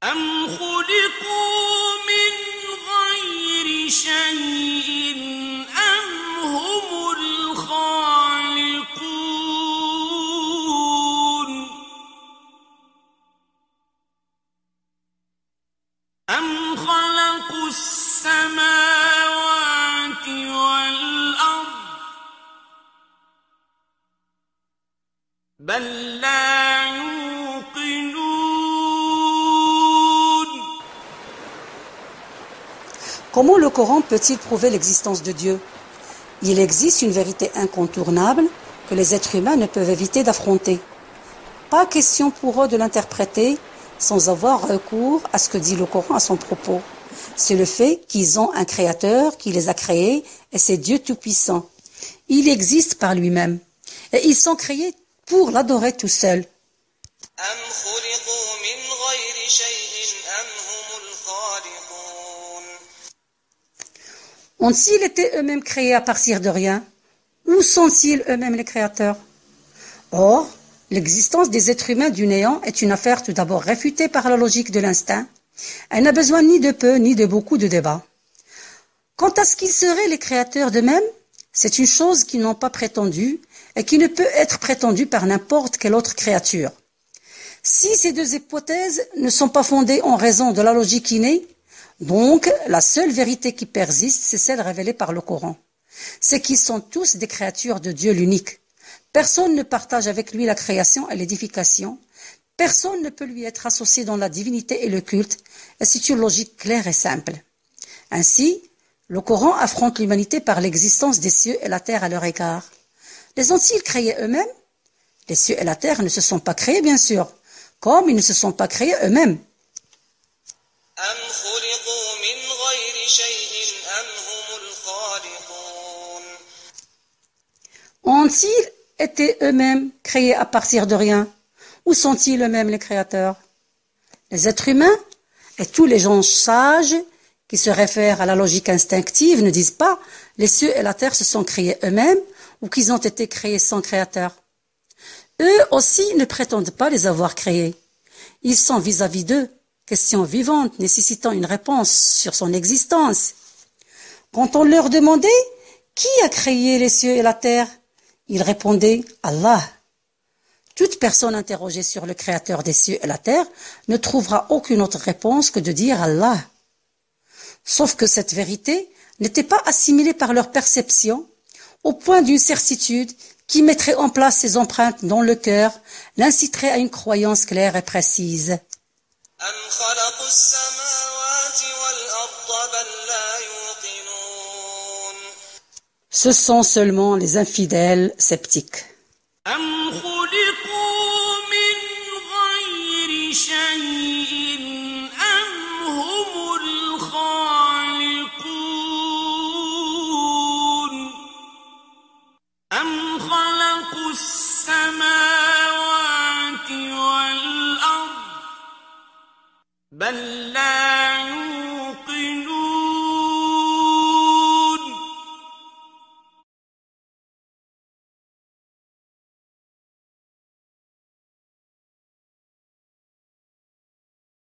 أم خلقوا من غير شيء أم هم الخالقون أم خلقوا السماوات والأرض بل لا يوقنون. Comment le Coran peut-il prouver l'existence de Dieu? Il existe une vérité incontournable que les êtres humains ne peuvent éviter d'affronter. Pas question pour eux de l'interpréter sans avoir recours à ce que dit le Coran à son propos. C'est le fait qu'ils ont un créateur qui les a créés et c'est Dieu Tout-Puissant. Il existe par lui-même et ils sont créés pour l'adorer tout seul. Ont-ils été eux-mêmes créés à partir de rien? Où sont-ils eux-mêmes les créateurs? Or, l'existence des êtres humains du néant est une affaire tout d'abord réfutée par la logique de l'instinct. Elle n'a besoin ni de peu ni de beaucoup de débats. Quant à ce qu'ils seraient les créateurs d'eux-mêmes, c'est une chose qu'ils n'ont pas prétendue et qui ne peut être prétendue par n'importe quelle autre créature. Si ces deux hypothèses ne sont pas fondées en raison de la logique innée, donc la seule vérité qui persiste, c'est celle révélée par le Coran. C'est qu'ils sont tous des créatures de Dieu l'unique. Personne ne partage avec lui la création et l'édification. Personne ne peut lui être associé dans la divinité et le culte, et c'est une logique claire et simple. Ainsi, le Coran affronte l'humanité par l'existence des cieux et la terre à leur égard. Les ont-ils créés eux-mêmes? Les cieux et la terre ne se sont pas créés, bien sûr, comme ils ne se sont pas créés eux-mêmes. Ont-ils été eux-mêmes créés à partir de rien? Où sont-ils eux-mêmes les créateurs? Les êtres humains et tous les gens sages qui se réfèrent à la logique instinctive ne disent pas les cieux et la terre se sont créés eux-mêmes ou qu'ils ont été créés sans créateur. Eux aussi ne prétendent pas les avoir créés. Ils sont vis-à-vis d'eux, questions vivantes nécessitant une réponse sur son existence. Quand on leur demandait qui a créé les cieux et la terre, ils répondaient Allah. Toute personne interrogée sur le créateur des cieux et la terre ne trouvera aucune autre réponse que de dire Allah. Sauf que cette vérité n'était pas assimilée par leur perception au point d'une certitude qui mettrait en place ses empreintes dans le cœur, l'inciterait à une croyance claire et précise. Ce sont seulement les infidèles sceptiques.